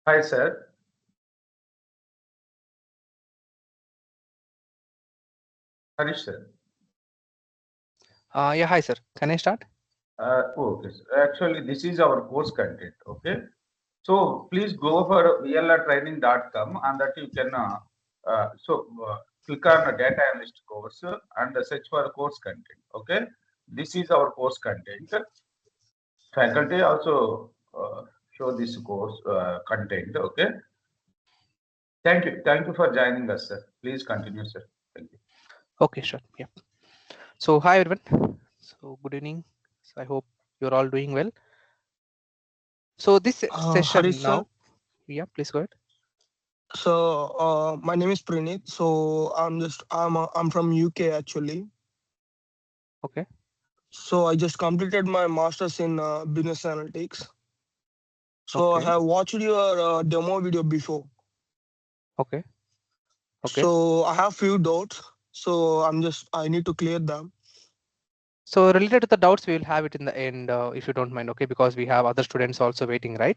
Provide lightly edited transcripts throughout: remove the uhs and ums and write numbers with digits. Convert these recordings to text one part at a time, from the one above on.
Hi, sir. Harish, sir. Yeah, hi sir. Can I start? Okay. Actually, this is our course content. Okay. So please go for vlrtraining.com and that you can click on the data analyst course and search for course content. Okay. This is our course content. Faculty also show this course content. Okay. Thank you. Thank you for joining us, sir. Please continue, sir. Thank you. Okay, sure. Yeah. So hi everyone. So good evening. So I hope you're all doing well. So this Harish session sir. now, yeah, please go ahead. My name is Pranit. I'm from UK actually. Okay. So I just completed my masters in business analytics. So I Okay. have watched your demo video before. Okay. Okay. So I have few doubts. So I need to clear them. So related to the doubts, we will have it in the end, if you don't mind. Okay, because we have other students also waiting, right?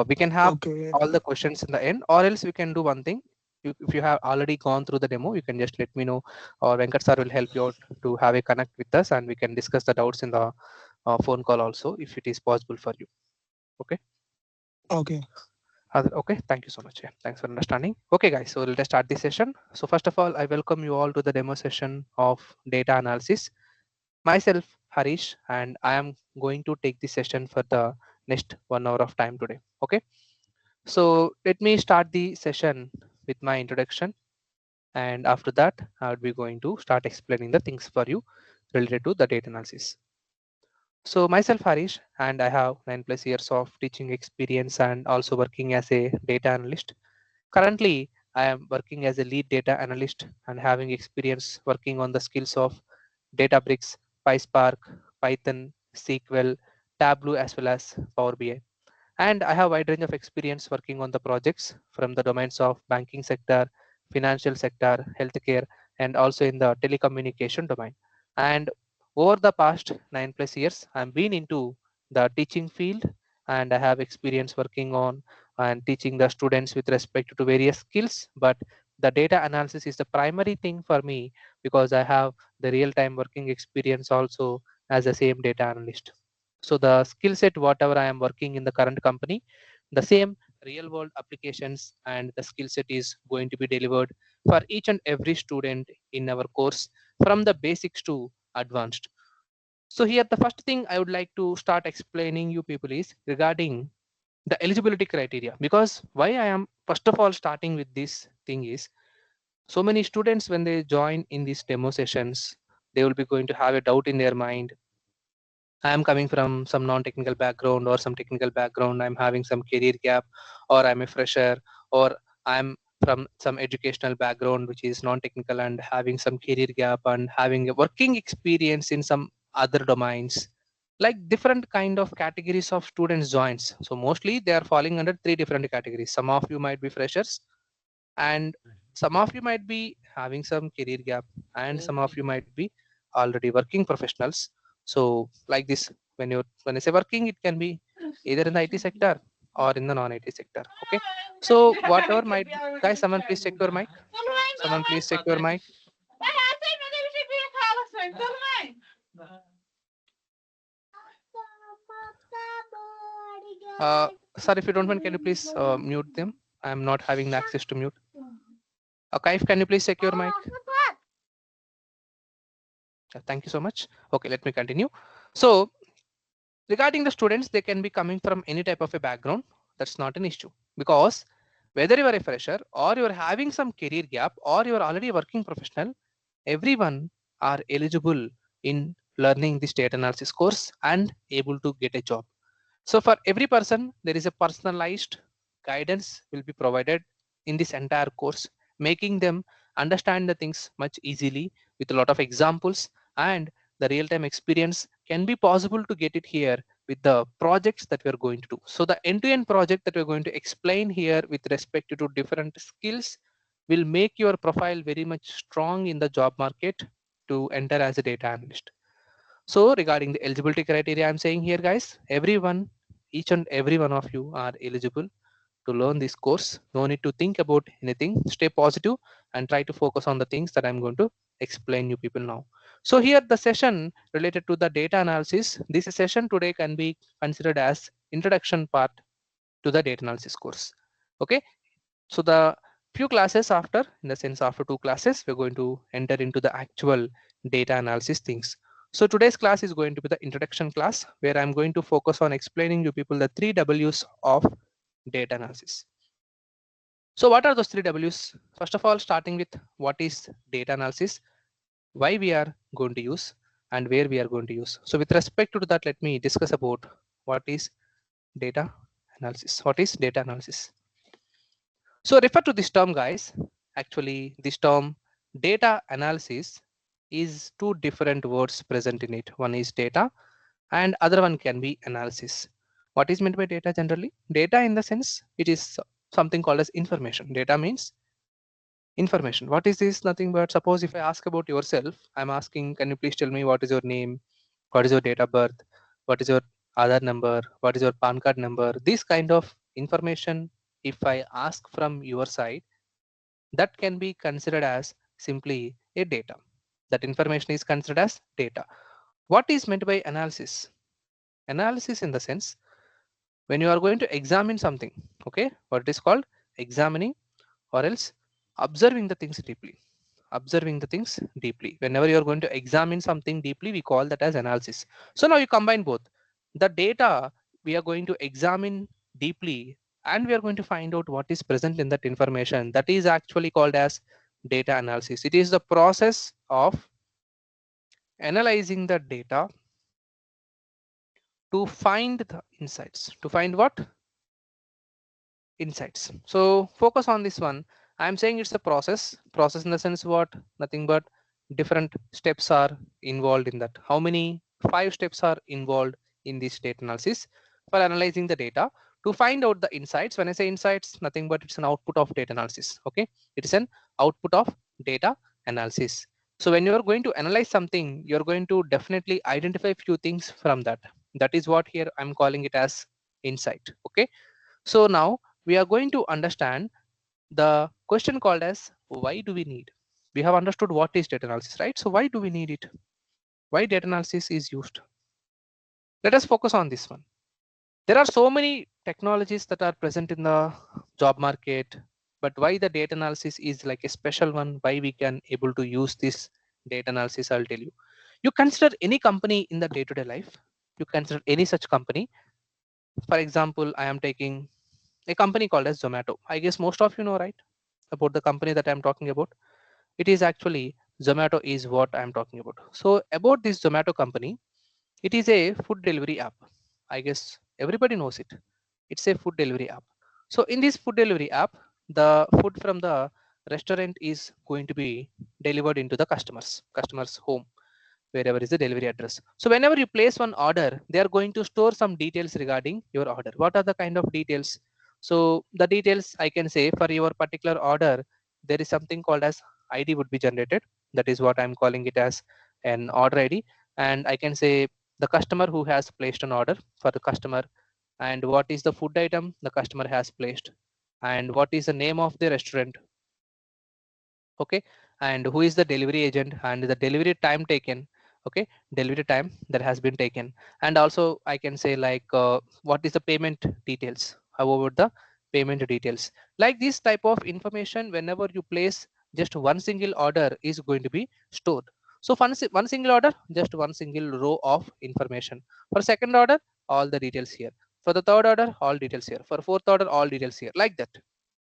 We can have Okay. all the questions in the end, or else we can do one thing. If you have already gone through the demo, you can just let me know, or Venkat sir will help you out to have a connect with us, and we can discuss the doubts in the phone call also, if it is possible for you. Okay. Okay. Okay, thank you so much. Yeah, thanks for understanding. Okay, guys, so let's start this session. So first of all, I welcome you all to the demo session of data analysis. Myself, Harish, and I am going to take this session for the next 1 hour of time today. Okay, so let me start the session with my introduction, and after that, I will be going to start explaining the things for you related to the data analysis. So myself Harish, and I have 9+ years of teaching experience and also working as a data analyst. Currently, I am working as a lead data analyst and having experience working on the skills of Databricks, PySpark, Python, SQL, Tableau, as well as Power BI. And I have a wide range of experience working on the projects from the domains of banking sector, financial sector, healthcare, and also in the telecommunication domain. And over the past 9+ years, I'm been into the teaching field, and I have experience working on and teaching the students with respect to various skills. But the data analysis is the primary thing for me because I have the real-time working experience also as a same data analyst. So the skill set whatever I am working in the current company, the same real world applications and the skill set is going to be delivered for each and every student in our course from the basics to advanced. So here the first thing I would like to start explaining you people is regarding the eligibility criteria, because why I am first of all starting with this thing is so many students when they join in these demo sessions, they will be going to have a doubt in their mind. I am coming from some non-technical background or some technical background. I'm having some career gap, or I'm a fresher, or I'm from some educational background which is non-technical and having some career gap and having a working experience in some other domains. Like different kind of categories of students joins. So mostly they are falling under three different categories. Some of you might be freshers, and some of you might be having some career gap, and some of you might be already working professionals. So like this, when I say working, it can be either in the IT sector or in the non-IT sector. Okay, so whatever might be, guys, someone please check your mic. Someone please check your mic. Sir, if you don't mind, can you please mute them? I'm not having the access to mute. Okay, can you please check your mic? Thank you so much. Okay, let me continue. So regarding the students, they can be coming from any type of a background. That's not an issue, because whether you are a fresher or you are having some career gap or you are already a working professional, everyone are eligible in learning this data analysis course and able to get a job. So for every person, there is a personalized guidance will be provided in this entire course, making them understand the things much easily with a lot of examples, and the real-time experience can be possible to get it here with the projects that we are going to do. So the end-to-end project that we're going to explain here with respect to different skills will make your profile very much strong in the job market to enter as a data analyst. So regarding the eligibility criteria, I'm saying here, guys, everyone, each and every one of you are eligible to learn this course. No need to think about anything. Stay positive and try to focus on the things that I'm going to explain you people now. So here the session related to the data analysis. This session today can be considered as introduction part to the data analysis course. Okay. So the few classes after, in the sense after 2 classes, we're going to enter into the actual data analysis things. So today's class is going to be the introduction class, where I'm going to focus on explaining to people the 3 W's of data analysis. So what are those 3 W's? First of all, starting with what is data analysis, why we are going to use, and where we are going to use. So with respect to that, let me discuss about what is data analysis. What is data analysis? So refer to this term, guys. Actually, this term data analysis is 2 different words present in it. One is data and other one can be analysis. What is meant by data generally? Data in the sense it is something called as information. Data means information. What is this? Nothing but, suppose if I ask about yourself, I'm asking, can you please tell me what is your name? What is your date of birth? What is your Aadhaar number? What is your PAN card number? This kind of information, if I ask from your side, that can be considered as simply a data. That information is considered as data. What is meant by analysis? Analysis in the sense when you are going to examine something, okay, what it is called examining or else observing the things deeply. Observing the things deeply. Whenever you are going to examine something deeply, we call that as analysis. So now you combine both. The data we are going to examine deeply and we are going to find out what is present in that information. That is actually called as data analysis. It is the process of analyzing the data to find the insights. To find what? Insights. So focus on this one. I'm saying it's a process in the sense what? Nothing but different steps are involved in that. How many? 5 steps are involved in this data analysis for analyzing the data to find out the insights. When I say insights, nothing but it's an output of data analysis. Okay, it is an output of data analysis. So when you're going to analyze something, you're going to definitely identify few things from that. That is what here I'm calling it as insight. Okay, so now we are going to understand the question called as why do we need? We have understood what is data analysis, right? So why do we need it? Why data analysis is used? Let us focus on this one. There are so many technologies that are present in the job market, but why the data analysis is like a special one, why we can able to use this data analysis, I'll tell you. You consider any company in the day-to-day life, you consider any such company. For example, I am taking a company called as Zomato. I guess most of you know, right, about the company that I'm talking about. It is actually Zomato is what I'm talking about. So about this Zomato company, it is a food delivery app. I guess everybody knows it. It's a food delivery app. So in this food delivery app, the food from the restaurant is going to be delivered into the customer's home, wherever is the delivery address. So whenever you place one order, they are going to store some details regarding your order. What are the kind of details? So the details I can say for your particular order, there is something called as ID would be generated. That is what I'm calling it as an order ID. And I can say the customer who has placed an order for the customer, and what is the food item the customer has placed, and what is the name of the restaurant, okay, and who is the delivery agent and the delivery time taken, okay, delivery time that has been taken. And also I can say like what is the payment details, how about the payment details. Like this type of information, whenever you place just one single order is going to be stored. So one single order, just one single row of information. For second order, all the details here. For the third order, all details here. For fourth order, all details here, like that.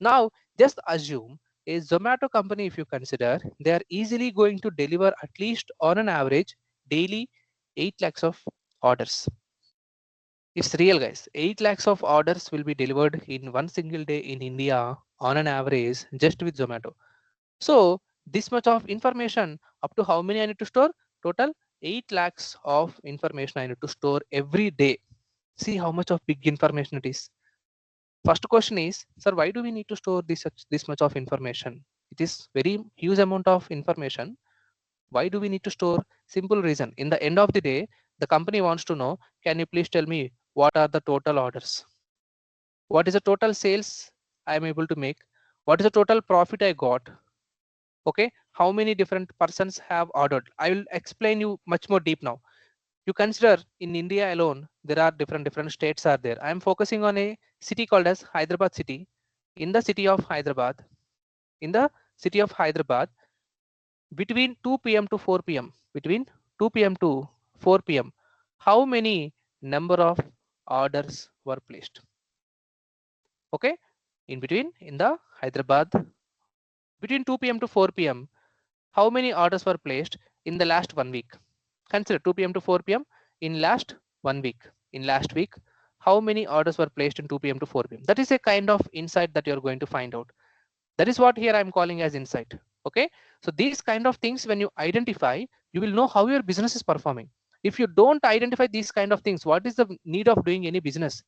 Now just assume a Zomato company, if you consider, they are easily going to deliver at least on an average daily 8 lakhs of orders. It's real, guys. 8 lakhs of orders will be delivered in one single day in India on an average just with Zomato. So this much of information, up to how many I need to store? Total 8 lakhs of information I need to store every day. See how much of big information it is. First question is, sir, why do we need to store this much of information? It is very huge amount of information. Why do we need to store? Simple reason. In the end of the day, the company wants to know, can you please tell me what are the total orders? what is the total sales I am able to make, what is the total profit I got, okay, how many different persons have ordered. I will explain you much more deep now. You consider in India alone, there are different states are there. I am focusing on a city called as Hyderabad city. In the city of Hyderabad, in the city of Hyderabad, between 2 p.m. to 4 p.m., between 2 p.m. to 4 p.m., how many number of orders were placed? Okay, in between in the Hyderabad, between 2 p.m. to 4 p.m., how many orders were placed in the last 1 week? Consider 2 p.m. to 4 p.m. in last 1 week. In last week, how many orders were placed in 2 p.m. to 4 p.m.? That is a kind of insight that you're going to find out. That is what here I'm calling as insight. Okay, so these kind of things, when you identify, you will know how your business is performing. If you don't identify these kind of things, what is the need of doing any business?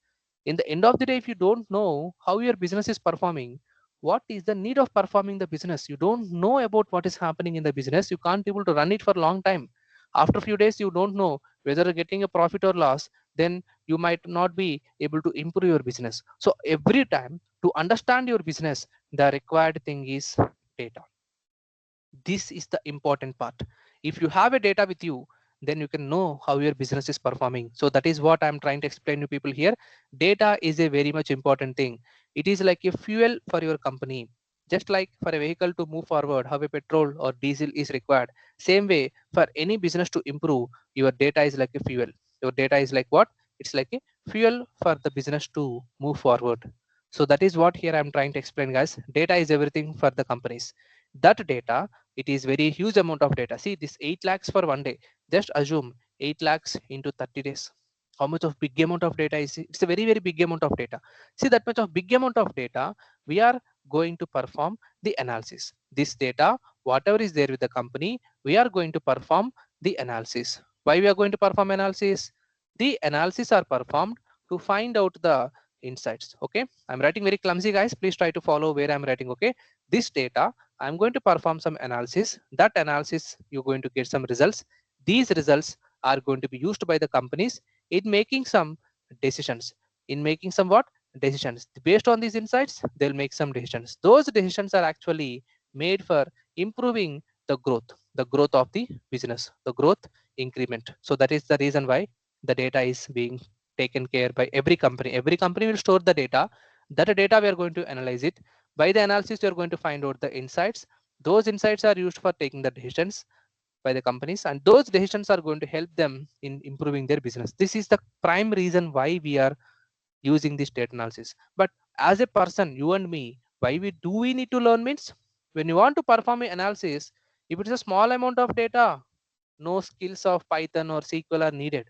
In the end of the day, if you don't know how your business is performing, what is the need of performing the business? You don't know about what is happening in the business, you can't be able to run it for a long time. After a few days, you don't know whether you're getting a profit or loss, then you might not be able to improve your business. So every time, to understand your business, the required thing is data. This is the important part. If you have a data with you, then you can know how your business is performing. So that is what I'm trying to explain to people here. Data is a very much important thing. It is like a fuel for your company. Just like for a vehicle to move forward, how a petrol or diesel is required, same way for any business to improve, your data is like a fuel. Your data is like what? It's like a fuel for the business to move forward. So that is what here I'm trying to explain, guys. Data is everything for the companies. That data, it is very huge amount of data. See this 8 lakhs for 1 day. Just assume 8 lakhs into 30 days. How much of big amount of data is it? It's a very big amount of data. See that much of big amount of data, we are going to perform the analysis. This data, whatever is there with the company, we are going to perform the analysis. Why we are going to perform analysis? The analysis are performed to find out the insights. Okay, I'm writing very clumsy, guys. Please try to follow where I'm writing. Okay, this data, I'm going to perform some analysis. That analysis, you're going to get some results. These results are going to be used by the companies in making some decisions. In making some what? Decisions. Based on these insights, they'll make some decisions. Those decisions are actually made for improving the growth of the business, the growth increment. So that is the reason why the data is being taken care by every company. Every company will store the data. That data we are going to analyze it. By the analysis, you're going to find out the insights. Those insights are used for taking the decisions by the companies, and those decisions are going to help them in improving their business. This is the prime reason why we are using this data analysis. But as a person, you and me, why we need to learn means, when you want to perform an analysis, if it's a small amount of data, no skills of Python or SQL are needed.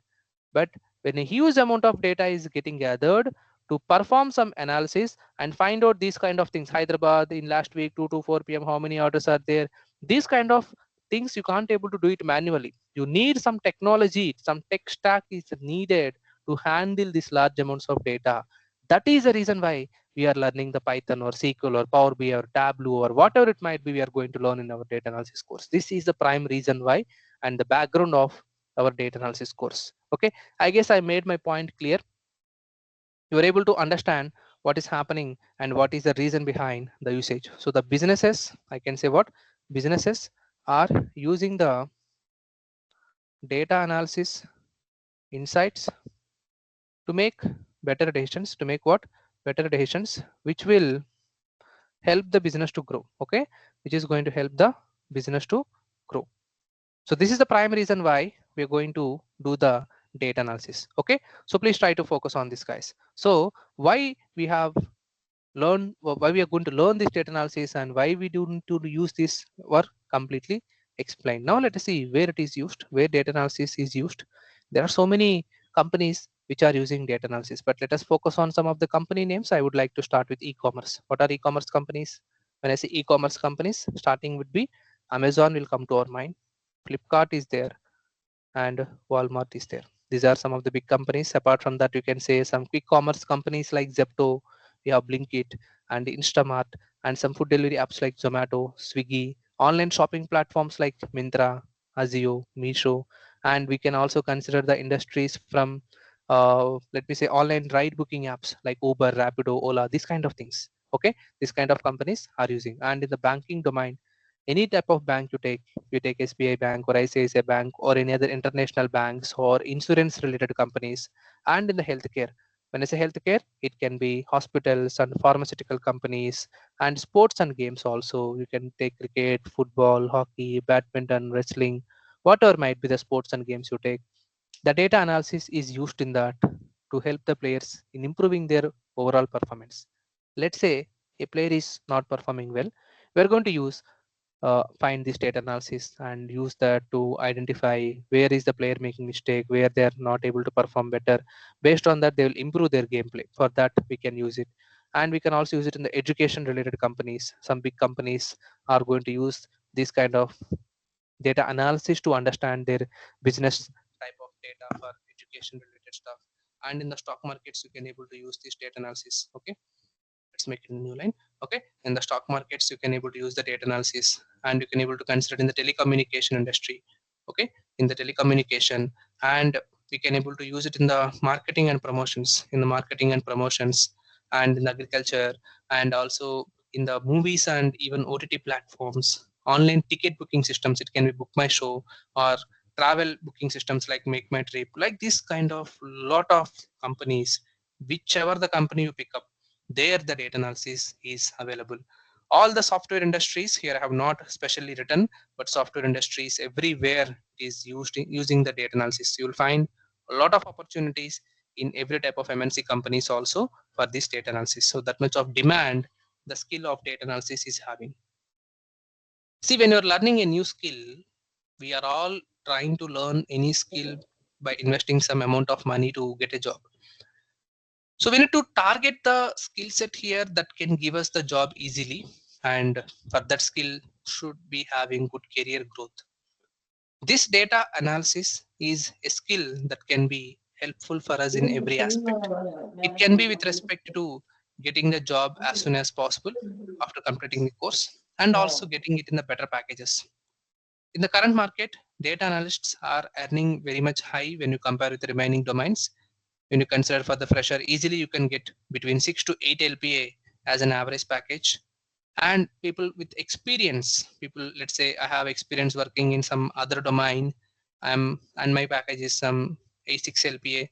But when a huge amount of data is getting gathered to perform some analysis and find out these kind of things, Hyderabad in last week 2 to 4 p.m. how many orders are there, these kind of things you can't able to do it manually. You need some technology, some tech stack is needed to handle these large amounts of data. That is the reason why we are learning the Python or SQL or Power BI or Tableau or whatever it might be, we are going to learn in our data analysis course. This is the prime reason why and the background of our data analysis course. Okay, I guess I made my point clear. You are able to understand what is happening and what is the reason behind the usage. So the businesses, I can say what businesses are using the data analysis insights to make better decisions, to make what better decisions, which will help the business to grow. Okay, which is going to help the business to grow. So this is the prime reason why we're going to do the data analysis. Okay, so please try to focus on this, guys. So why we have learned, why we are going to learn this data analysis and why we do need to use this were completely explained. Now let us see where it is used, where data analysis is used. There are so many companies which are using data analysis, but let us focus on some of the company names. I would like to start with e-commerce. What are e-commerce companies? When I say e-commerce companies, starting would be Amazon will come to our mind. Flipkart is there and Walmart is there. These are some of the big companies. Apart from that, you can say some quick commerce companies like Zepto, we have Blinkit and Instamart, and some food delivery apps like Zomato, Swiggy, online shopping platforms like Myntra, Azio, Meesho, and we can also consider the industries from let me say online ride booking apps like Uber, Rapido, Ola, these kind of things. Okay, these kind of companies are using. And in the banking domain, any type of bank you take SBI Bank or ICICI Bank or any other international banks or insurance related companies. And in the healthcare, when I say healthcare, it can be hospitals and pharmaceutical companies and sports and games also. You can take cricket, football, hockey, badminton, wrestling, whatever might be the sports and games you take. The data analysis is used in that to help the players in improving their overall performance. Let's say a player is not performing well, we're going to use find this data analysis and use that to identify where is the player making mistake, where they are not able to perform better. Based on that, they will improve their gameplay. For that, we can use it, and we can also use it in the education related companies. Some big companies are going to use this kind of data analysis to understand their business type of data for education related stuff. And in the stock markets, you can able to use this data analysis. Okay, let's make it a new line. Okay, in the stock markets, you can able to use the data analysis, and you can able to consider it in the telecommunication industry. Okay, in the telecommunication, and we can able to use it in the marketing and promotions, and in agriculture, and also in the movies and even OTT platforms, online ticket booking systems. It can be Book My Show or travel booking systems like Make My Trip. Like this kind of lot of companies, whichever the company you pick up, there the data analysis is available. All the software industries here I have not specially written, but software industries everywhere is using the data analysis. You will find a lot of opportunities in every type of MNC companies also for this data analysis. So that much of demand the skill of data analysis is having. See, when you're learning a new skill, we are all trying to learn any skill by investing some amount of money to get a job. So we need to target the skill set here that can give us the job easily, and for that skill should be having good career growth. This data analysis is a skill that can be helpful for us in every aspect. It can be with respect to getting the job as soon as possible after completing the course, and also getting it in the better packages. In the current market, data analysts are earning very much high when you compare with the remaining domains. When you consider for the fresher, easily you can get between 6 to 8 LPA as an average package. And people with experience, people, let's say I have experience working in some other domain, and my package is some A6 LPA.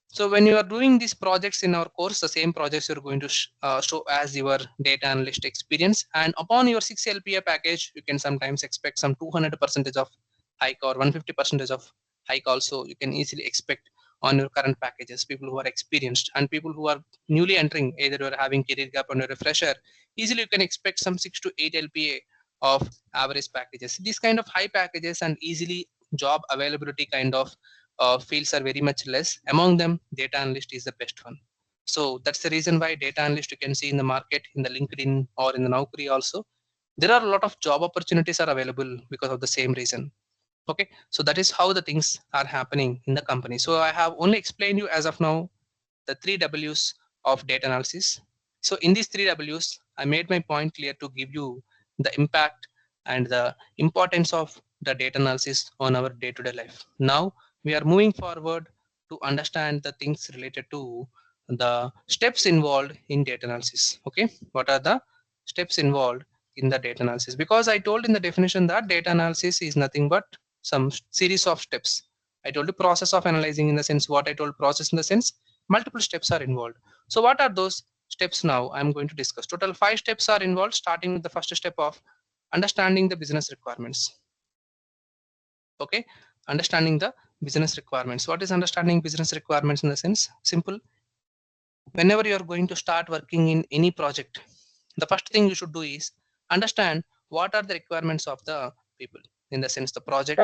So when you are doing these projects in our course, the same projects you're going to show as your data analyst experience. And upon your 6 LPA package, you can sometimes expect some 200% of hike or 150% of hike also. You can easily expect on your current packages, people who are experienced and people who are newly entering, either you're having career gap or you're a fresher, easily you can expect some 6 to 8 LPA of average packages. These kind of high packages and easily job availability kind of fields are very much less. Among them, data analyst is the best one. So that's the reason why data analyst you can see in the market, in the LinkedIn or in the Naukri also. There are a lot of job opportunities are available because of the same reason. Okay, so that is how the things are happening in the company. So I have only explained you as of now the 3 W's of data analysis. So in these 3 W's, I made my point clear to give you the impact and the importance of the data analysis on our day-to-day life. Now we are moving forward to understand the things related to the steps involved in data analysis. Okay, what are the steps involved in the data analysis? Because I told in the definition that data analysis is nothing but some series of steps. I told you process of analyzing, in the sense what I told process in the sense multiple steps are involved. So what are those steps? Now I'm going to discuss. Total 5 steps are involved, starting with the first step of understanding the business requirements. Okay, understanding the business requirements. What is understanding business requirements? In the sense, simple. Whenever you are going to start working in any project, the first thing you should do is understand what are the requirements of the people. In the sense, the project.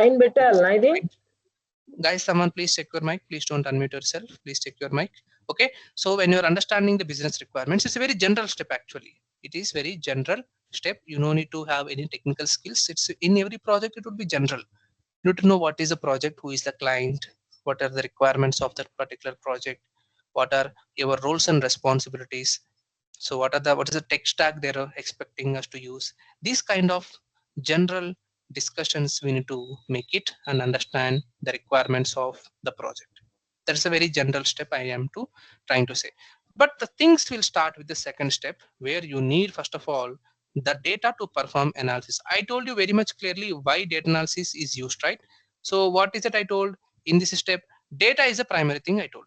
Guys, someone please check your mic. Please don't unmute yourself. Please check your mic. Okay, so when you're understanding the business requirements, it's a very general step. Actually, it is very general step. You don't need to have any technical skills. It's in every project, it would be general. You need to know what is the project, who is the client, what are the requirements of that particular project, what are your roles and responsibilities. So what is the tech stack they're expecting us to use. These kind of general discussions we need to make it and understand the requirements of the project. That's a very general step I am trying to say. But the things will start with the second step, where you need first of all the data to perform analysis. I told you very much clearly why data analysis is used, right? So what is it I told in this step? Data is the primary thing I told.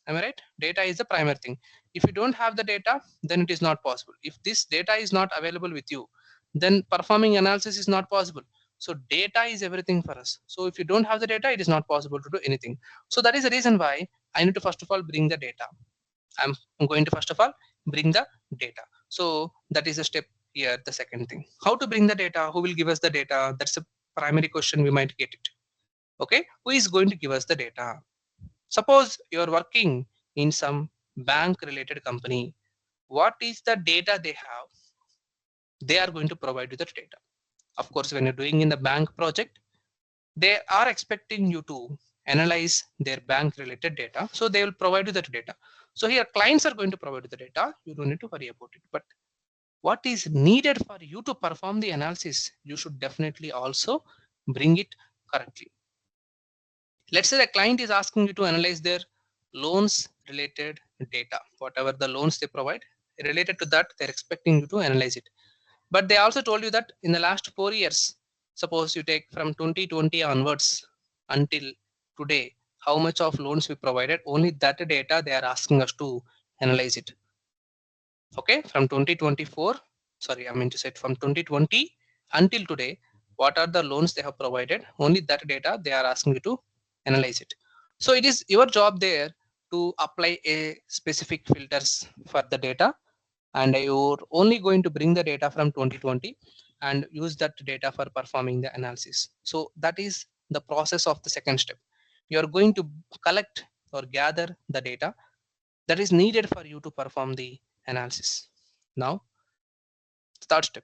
Am I right? Data is the primary thing. If you don't have the data, then it is not possible. If this data is not available with you, then performing analysis is not possible. So data is everything for us. So if you don't have the data, it is not possible to do anything. So that is the reason why I need to first of all bring the data. I'm going to first of all bring the data. So that is the step here. The second thing, how to bring the data, who will give us the data? That's a primary question we might get it. Okay, who is going to give us the data? Suppose you're working in some bank related company. What is the data they have? They are going to provide you the data. Of course, when you're doing in the bank project, they are expecting you to analyze their bank related data. So they will provide you that data. So here clients are going to provide you the data. You don't need to worry about it. But what is needed for you to perform the analysis, you should definitely also bring it correctly. Let's say the client is asking you to analyze their loans related data, whatever the loans they provide related to that, they're expecting you to analyze it. But they also told you that in the last 4 years, suppose you take from 2020 onwards until today, how much of loans we provided, only that data they are asking us to analyze it. Okay, from 2024, sorry, I mean to say from 2020 until today, what are the loans they have provided, only that data they are asking you to analyze it. So it is your job there to apply a specific filters for the data, and you're only going to bring the data from 2020 and use that data for performing the analysis. So that is the process of the second step. You're going to collect or gather the data that is needed for you to perform the analysis. Now, third step.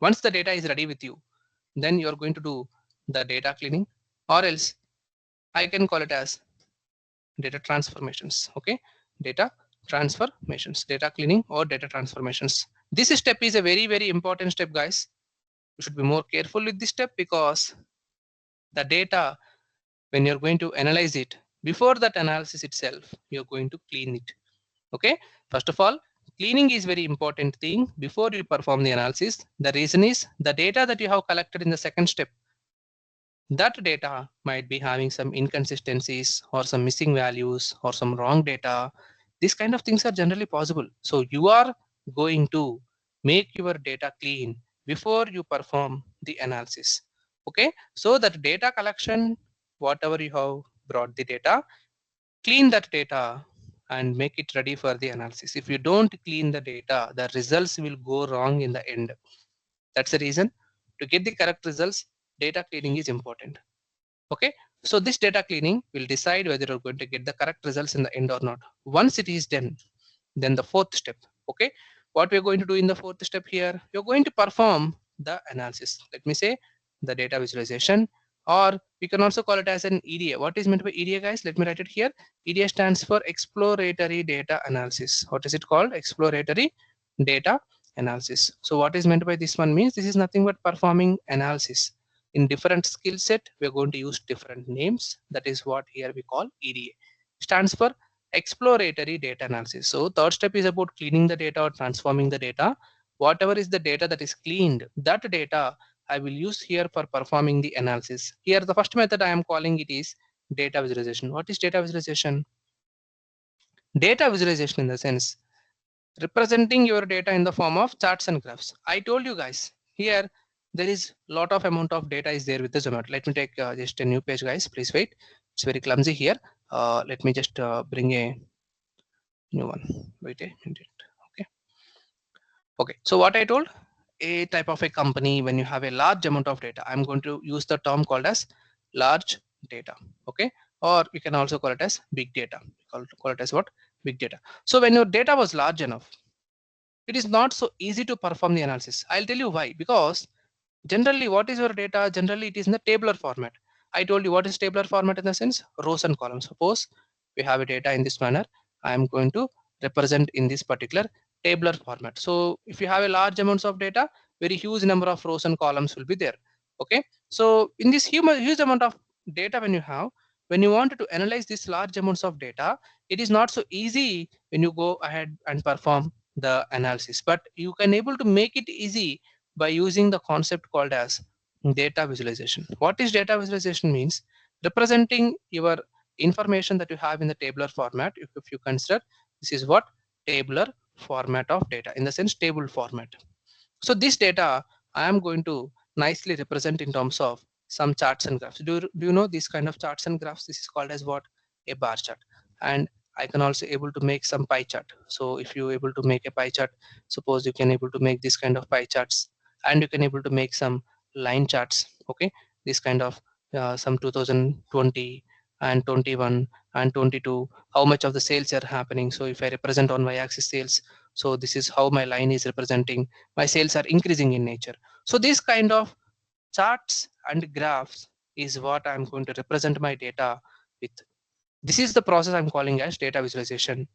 Once the data is ready with you, then you're going to do the data cleaning, or else I can call it as data transformations. Okay, data transformations, data cleaning or data transformations. This step is a very important step, guys. You should be more careful with this step, because the data, when you're going to analyze it, before that analysis itself, you're going to clean it. Okay, first of all, cleaning is very important thing before you perform the analysis. The reason is the data that you have collected in the second step, that data might be having some inconsistencies or some missing values or some wrong data. These kind of things are generally possible. So you are going to make your data clean before you perform the analysis. Okay, so that data collection, whatever you have brought the data, clean that data and make it ready for the analysis. If you don't clean the data, the results will go wrong in the end. That's the reason, to get the correct results, data cleaning is important. Okay, so this data cleaning will decide whether you're going to get the correct results in the end or not. Once it is done, then the fourth step. Okay, what we're going to do in the fourth step here, you're going to perform the analysis. Let me say the data visualization, or we can also call it as an EDA. What is meant by EDA, guys? Let me write it here. EDA stands for exploratory data analysis. What is it called? Exploratory data analysis. So what is meant by this one means, this is nothing but performing analysis. In different skill set, we're going to use different names. That is what here we call EDA. Stands for exploratory data analysis. So third step is about cleaning the data or transforming the data. Whatever is the data that is cleaned, that data I will use here for performing the analysis. Here the first method I am calling it is data visualization. What is data visualization? Data visualization in the sense representing your data in the form of charts and graphs. I told you guys here there is lot of amount of data is there with the Zomato. Let me take just a new page, guys. Please wait. It's very clumsy here. Let me just bring a new one. Wait a minute. Okay. Okay. So what I told, a type of a company, when you have a large amount of data, I'm going to use the term called as large data. Okay. Or we can also call it as big data. Call it as what? Big data. So when your data was large enough, it is not so easy to perform the analysis. I'll tell you why. Because generally, what is your data? Generally, it is in the tabular format. I told you what is tabular format in the sense rows and columns. Suppose we have a data in this manner. I am going to represent in this particular tabular format. So if you have a large amounts of data, very huge number of rows and columns will be there. Okay. So in this huge amount of data, when you have, when you want to analyze these large amounts of data, it is not so easy when you go ahead and perform the analysis, but you can able to make it easy by using the concept called as data visualization. What is data visualization means? Representing your information that you have in the tabular format. If you consider, this is what tabular format of data, in the sense table format. So this data I am going to nicely represent in terms of some charts and graphs. Do you know these kind of charts and graphs? This is called as what? A bar chart. And I can also able to make some pie chart. So if you able to make a pie chart, suppose you can able to make this kind of pie charts, and you can able to make some line charts. Okay, this kind of some 2020 and 21 and 22, how much of the sales are happening. So if I represent on y-axis sales, so this is how my line is representing, my sales are increasing in nature. So this kind of charts and graphs is what I'm going to represent my data with. This is the process I'm calling as data visualization.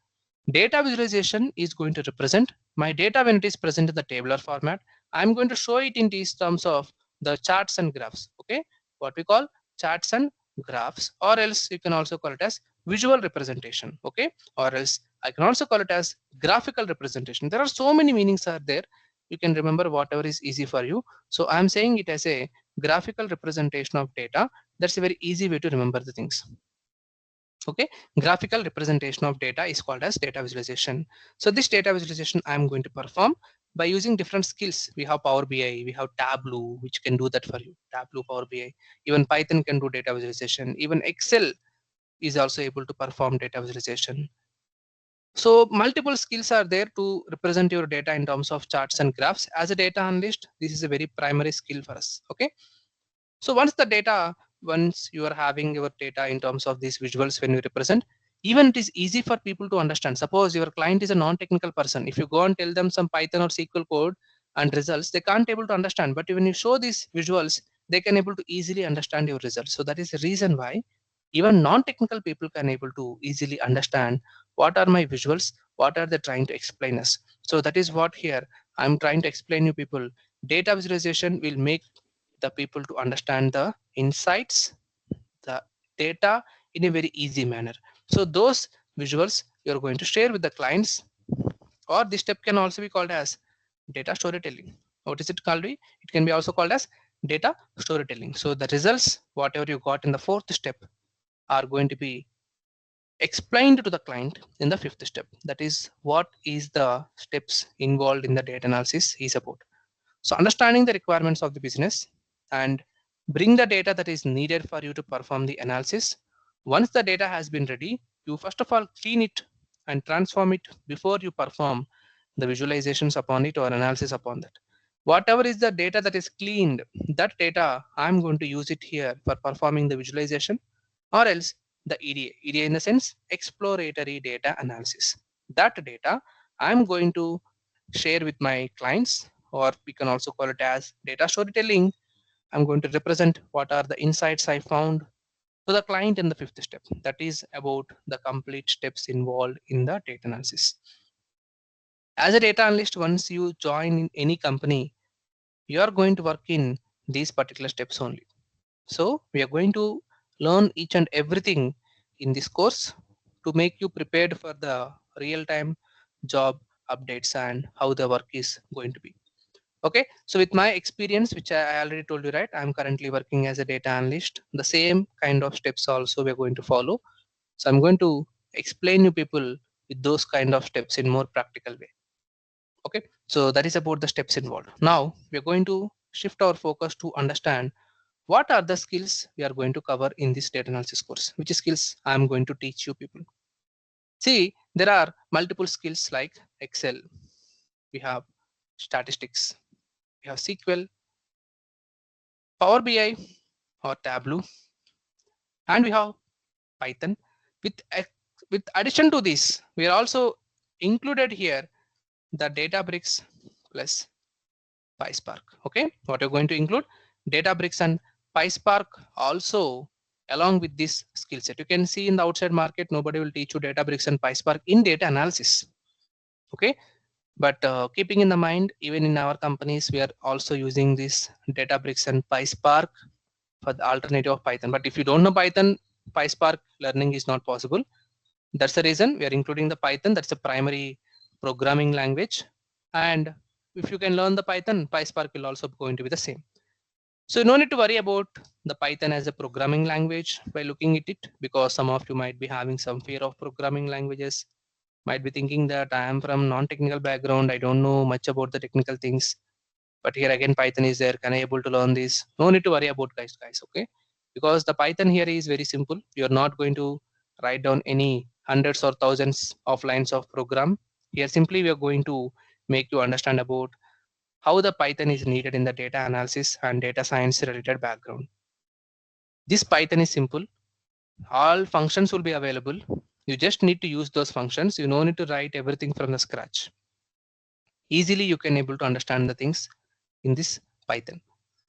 Data visualization is going to represent my data when it is present in the tabular format. I'm going to show it in these terms of the charts and graphs. Okay, what we call charts and graphs, or else you can also call it as visual representation. Okay, or else I can also call it as graphical representation. There are so many meanings are there. You can remember whatever is easy for you. So I'm saying it as a graphical representation of data. That's a very easy way to remember the things. Okay, graphical representation of data is called as data visualization. So this data visualization I'm going to perform by using different skills. We have Power BI, we have Tableau, which can do that for you. Tableau, Power BI, even Python can do data visualization. Even Excel is also able to perform data visualization. So multiple skills are there to represent your data in terms of charts and graphs. As a data analyst, this is a very primary skill for us. Okay, so once you are having your data in terms of these visuals, when you represent, even it is easy for people to understand. Suppose your client is a non-technical person. If you go and tell them some Python or SQL code and results, they can't able to understand. But when you show these visuals, they can able to easily understand your results. So that is the reason why even non-technical people can able to easily understand what are my visuals, what are they trying to explain us. So that is what here I'm trying to explain you people. Data visualization will make the people to understand the insights, the data in a very easy manner. So those visuals you're going to share with the clients, or this step can also be called as data storytelling. What is it called? It can be also called as data storytelling. So the results, whatever you got in the fourth step, are going to be explained to the client in the fifth step. That is what is the steps involved in the data analysis is about. So understanding the requirements of the business and bring the data that is needed for you to perform the analysis. Once the data has been ready, you first of all clean it and transform it before you perform the visualizations upon it or analysis upon that. Whatever is the data that is cleaned, that data I'm going to use it here for performing the visualization, or else the EDA. EDA in the sense exploratory data analysis. That data I'm going to share with my clients, or we can also call it as data storytelling. I'm going to represent what are the insights I found to the client in the fifth step. That is about the complete steps involved in the data analysis. As a data analyst, once you join in any company, you are going to work in these particular steps only. So we are going to learn each and everything in this course to make you prepared for the real-time job updates and how the work is going to be. Okay, so with my experience, which I already told you, right, I'm currently working as a data analyst. The same kind of steps also we're going to follow. So I'm going to explain you people with those kind of steps in more practical way. Okay, so that is about the steps involved. Now we're going to shift our focus to understand what are the skills we are going to cover in this data analysis course, which skills I'm going to teach you people. See, there are multiple skills like Excel, we have statistics, we have SQL, Power BI or Tableau, and we have Python. With addition to this, we are also included here the Databricks plus PySpark. Okay, what you're going to include Databricks and PySpark also along with this skill set. You can see in the outside market, nobody will teach you Databricks and PySpark in data analysis. Okay, but keeping in the mind, even in our companies, we are also using this Databricks and PySpark for the alternative of Python. But if you don't know Python, PySpark learning is not possible. That's the reason we are including the Python. That's a primary programming language. And if you can learn the Python, PySpark will also be going to be the same. So no need to worry about the Python as a programming language by looking at it, because some of you might be having some fear of programming languages, might be thinking that I am from non-technical background, I don't know much about the technical things. But here again, Python is there. Can I able to learn this? No need to worry about guys, okay? Because the Python here is very simple. You're not going to write down any hundreds or thousands of lines of program. Here simply we are going to make you understand about how the Python is needed in the data analysis and data science related background. This Python is simple. All functions will be available. You just need to use those functions. You don't need to write everything from the scratch. Easily you can able to understand the things in this Python.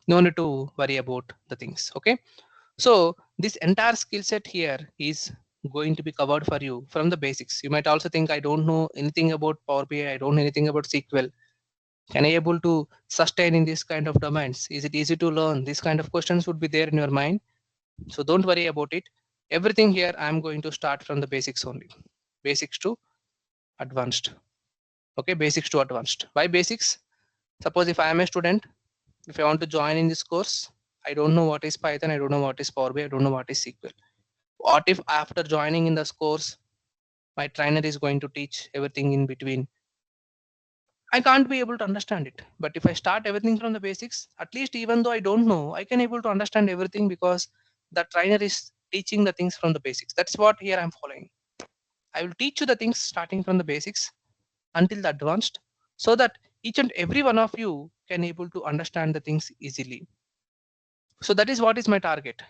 No need to worry about the things. Okay. So this entire skill set here is going to be covered for you from the basics. You might also think I don't know anything about Power BI. I don't know anything about SQL. Can I able to sustain in this kind of domains? Is it easy to learn? These kind of questions would be there in your mind. So don't worry about it. Everything here I'm going to start from the basics only. Basics to advanced. Okay, basics to advanced. Why basics? Suppose if I am a student, if I want to join in this course, I don't know what is Python, I don't know what is Power BI, I don't know what is SQL. What if after joining in this course, my trainer is going to teach everything in between? I can't be able to understand it. But if I start everything from the basics, at least even though I don't know, I can able to understand everything because the trainer is teaching the things from the basics. That's what here I'm following. I will teach you the things starting from the basics until the advanced, so that each and every one of you can able to understand the things easily. So that is what is my target.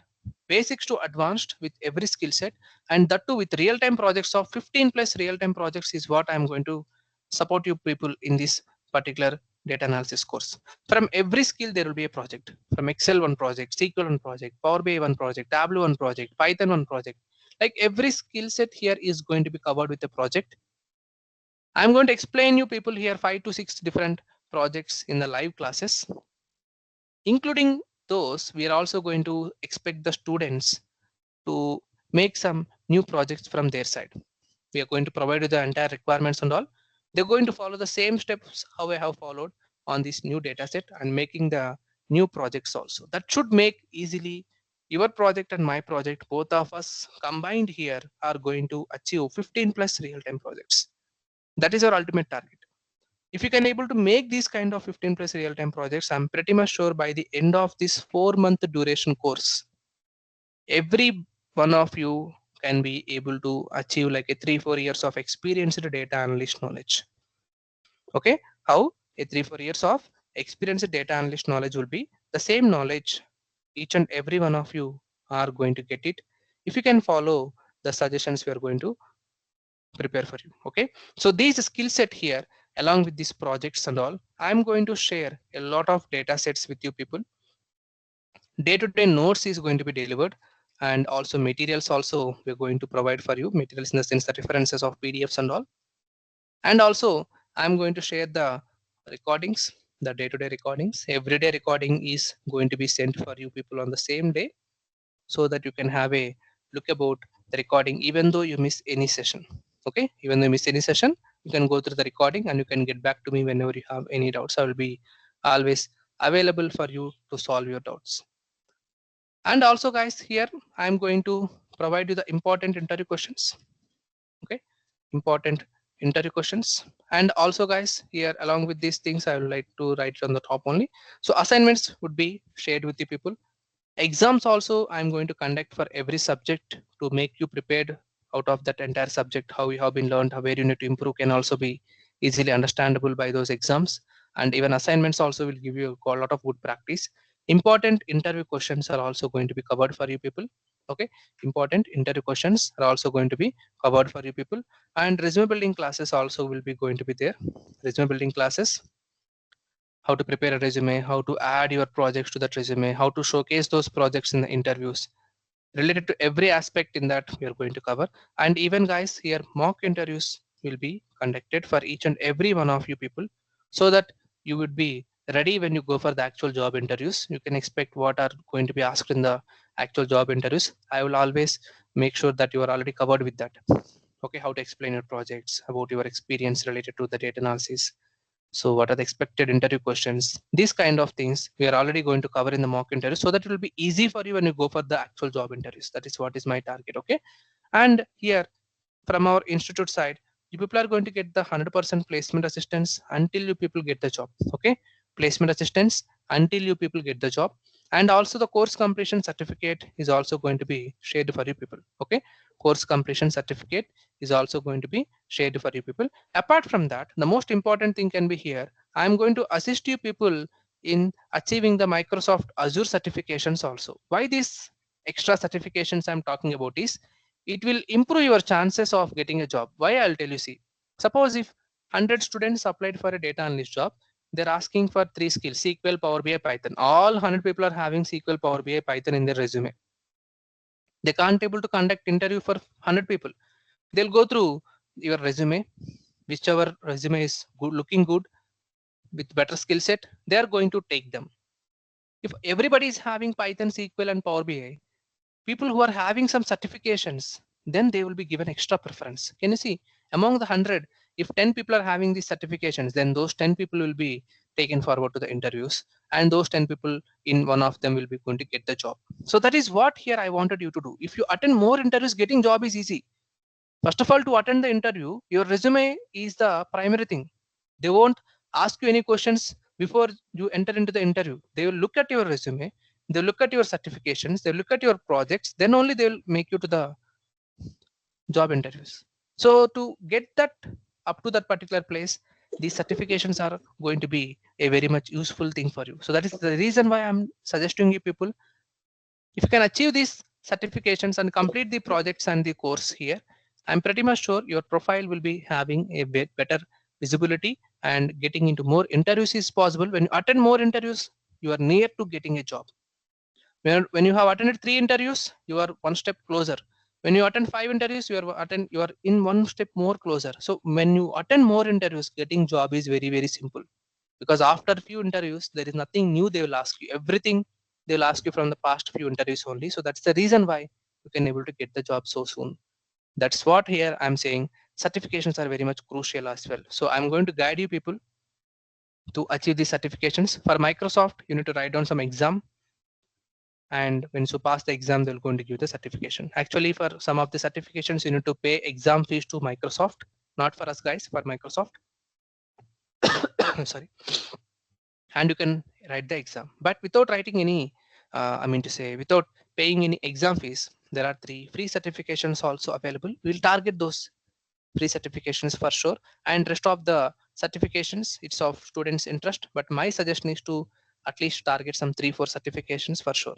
Basics to advanced with every skill set, and that too with real-time projects of 15 plus real-time projects is what I'm going to support you people in this particular data analysis course. From every skill there will be a project. From Excel one project, SQL one project, Power BI one project, Tableau one project, Python one project. Like every skill set here is going to be covered with a project. I'm going to explain you people here 5 to 6 different projects in the live classes. Including those, we are also going to expect the students to make some new projects from their side. We are going to provide you the entire requirements and all. They're going to follow the same steps how I have followed on this new data set and making the new projects also. That should make easily your project and my project, both of us combined here are going to achieve 15 plus real-time projects. That is our ultimate target. If you can able to make these kind of 15 plus real-time projects, I'm pretty much sure by the end of this 4-month duration course, every one of you can be able to achieve like a 3-4 years of experienced data analyst knowledge. Okay, how a 3-4 years of experienced data analyst knowledge will be the same knowledge each and every one of you are going to get it if you can follow the suggestions we are going to prepare for you. Okay, so these skill set here along with these projects and all, I'm going to share a lot of data sets with you people. Day-to-day notes is going to be delivered, and also materials also we're going to provide for you, materials in the sense the references of PDFs and all. And also I'm going to share the recordings, the day-to-day recordings. Everyday recording is going to be sent for you people on the same day, so that you can have a look about the recording even though you miss any session. Okay, even though you miss any session, you can go through the recording and you can get back to me whenever you have any doubts. I will be always available for you to solve your doubts. And also guys, here I'm going to provide you the important interview questions. Okay, important interview questions. And also guys, here along with these things I would like to write on the top only. So assignments would be shared with the people. Exams also I'm going to conduct for every subject to make you prepared out of that entire subject. How you have been learned, how where you need to improve can also be easily understandable by those exams. And even assignments also will give you a lot of good practice. Important interview questions are also going to be covered for you people. Okay, important interview questions are also going to be covered for you people. And resume building classes also will be going to be there. Resume building classes, how to prepare a resume, how to add your projects to that resume, how to showcase those projects in the interviews. Related to every aspect in that we are going to cover. And even guys, here mock interviews will be conducted for each and every one of you people, so that you would be ready when you go for the actual job interviews. You can expect what are going to be asked in the actual job interviews. I will always make sure that you are already covered with that. Okay, how to explain your projects, about your experience related to the data analysis. So what are the expected interview questions? These kind of things we are already going to cover in the mock interview, so that it will be easy for you when you go for the actual job interviews. That is what is my target. Okay, and here from our institute side, you people are going to get the 100% placement assistance until you people get the job. Okay, placement assistance until you people get the job, and also the course completion certificate is also going to be shared for you people. Okay, course completion certificate is also going to be shared for you people. Apart from that, the most important thing can be here, I am going to assist you people in achieving the Microsoft Azure certifications also. Why these extra certifications I'm talking about is, it will improve your chances of getting a job. Why? I'll tell you. See, suppose if 100 students applied for a data analyst job, they're asking for 3 skills: SQL, Power BI, Python. All 100 people are having SQL, Power BI, Python in their resume. They can't able to conduct interview for 100 people. They'll go through your resume, whichever resume is good, looking good, with better skill set, they are going to take them. If everybody is having Python, SQL, and Power BI, people who are having some certifications, then they will be given extra preference. Can you see, among the 100, if 10 people are having these certifications, then those 10 people will be taken forward to the interviews, and those 10 people, in one of them will be going to get the job. So that is what here I wanted you to do. If you attend more interviews, getting job is easy. First of all, to attend the interview, your resume is the primary thing. They won't ask you any questions before you enter into the interview. They will look at your resume, they look at your certifications, they look at your projects, then only they will make you to the job interviews. So to get that up to that particular place, these certifications are going to be a very much useful thing for you. So that is the reason why I'm suggesting you people, if you can achieve these certifications and complete the projects and the course here, I'm pretty much sure your profile will be having a bit better visibility, and getting into more interviews is possible. When you attend more interviews, you are near to getting a job. When you have attended 3 interviews, you are one step closer. When you attend 5 interviews, you are in one step more closer. So when you attend more interviews, getting job is very, very simple, because after a few interviews, there is nothing new they will ask you. Everything they will ask you from the past few interviews only. So that's the reason why you can able to get the job so soon. That's what here I'm saying. Certifications are very much crucial as well. So I'm going to guide you people to achieve these certifications. For Microsoft, you need to write down some exam, and when you pass the exam, they're going to give the certification. Actually, for some of the certifications, you need to pay exam fees to Microsoft, not for us guys, for Microsoft. Sorry. And you can write the exam, but without writing any, without paying any exam fees, there are 3 free certifications also available. We'll target those free certifications for sure, and rest of the certifications, it's of students' interest, but my suggestion is to at least target some 3-4 certifications for sure.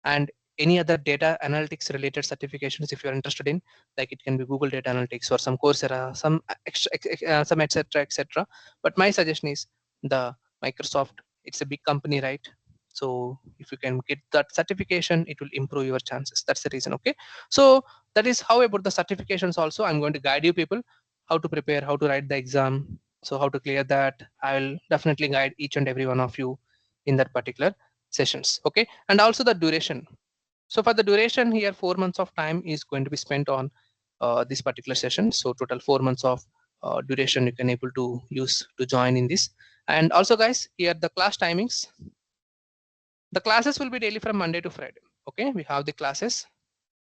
And any other data analytics related certifications, if you're interested in, like it can be Google Data Analytics or some Coursera, some extra, some etc. But my suggestion is the Microsoft. It's a big company, right? So if you can get that certification, it will improve your chances. That's the reason. Okay, so that is how about the certifications. Also, I'm going to guide you people how to prepare, how to write the exam, so how to clear that. I'll definitely guide each and every one of you in that particular sessions. Okay, and also the duration. So for the duration here, 4 months of time is going to be spent on this particular session. So total 4 months of duration you can able to use to join in this. And also guys, here the class timings. The classes will be daily from Monday to Friday. Okay, we have the classes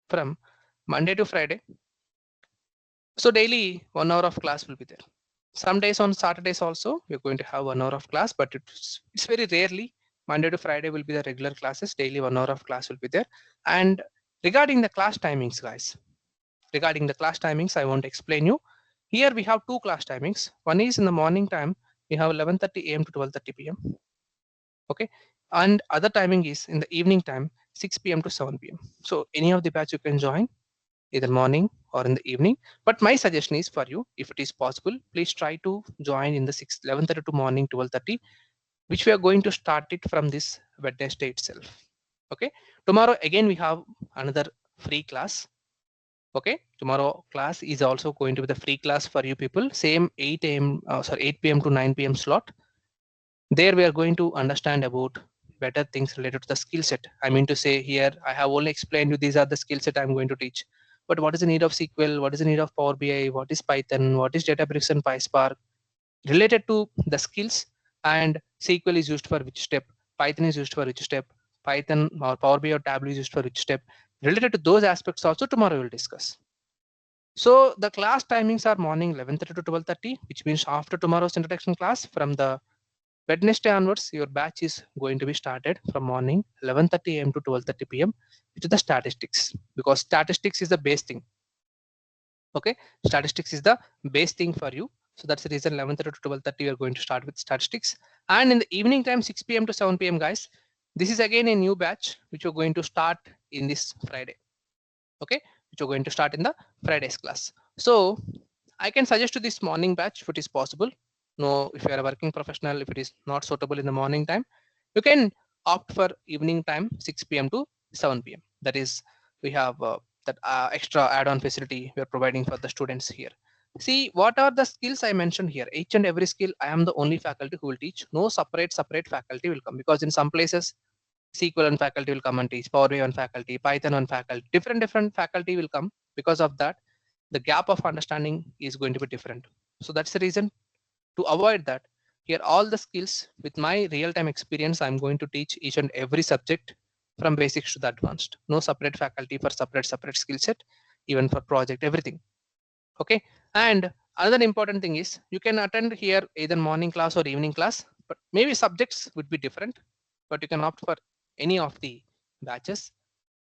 from Monday to Friday. So daily 1 hour of class will be there. Some days on Saturdays also we're going to have 1 hour of class, but it's very rarely. Monday to Friday will be the regular classes. Daily 1 hour of class will be there. And regarding the class timings, guys, regarding the class timings, I want to explain you. Here we have 2 class timings. One is in the morning time. We have 11:30 a.m. to 12:30 p.m. Okay, and other timing is in the evening time, 6 p.m. to 7 p.m. So any of the batch you can join, either morning or in the evening. But my suggestion is for you, if it is possible, please try to join in the 11:30 to morning 12:30, which we are going to start it from this Wednesday itself. Okay, tomorrow again we have another free class. Okay, tomorrow class is also going to be the free class for you people. Same 8 p.m. to 9 p.m. slot. There we are going to understand about better things related to the skill set. I mean to say, here I have only explained you these are the skill set I'm going to teach, but what is the need of SQL, what is the need of Power BI, what is Python, what is Databricks and PySpark related to the skills, and SQL is used for which step, Python is used for which step, Python or Power BI or Tableau is used for which step. Related to those aspects also tomorrow we will discuss. So the class timings are morning 11:30 to 12:30, which means after tomorrow's introduction class, from the Wednesday onwards, your batch is going to be started from morning 11:30 a.m. to 12:30 p.m. with the statistics, because statistics is the base thing. Okay, statistics is the base thing for you. So that's the reason 11:30 to 12:30 we are going to start with statistics. And in the evening time, 6 p.m. to 7 p.m. guys, this is again a new batch which we're going to start in this Friday. Okay, which we're going to start in the Friday's class. So I can suggest to this morning batch if it is possible. No, if you are a working professional, if it is not suitable in the morning time, you can opt for evening time 6 p.m. to 7 p.m. That is, we have that extra add-on facility we are providing for the students here. See, what are the skills I mentioned here? Each and every skill, I am the only faculty who will teach. No separate faculty will come, because in some places SQL and faculty will come and teach, Power BI on faculty, Python on faculty, different faculty will come. Because of that, the gap of understanding is going to be different. So that's the reason, to avoid that, here all the skills with my real-time experience, I'm going to teach each and every subject from basics to the advanced. No separate faculty for separate skill set, even for project, everything. Okay, and another important thing is you can attend here either morning class or evening class, but maybe subjects would be different, but you can opt for any of the batches,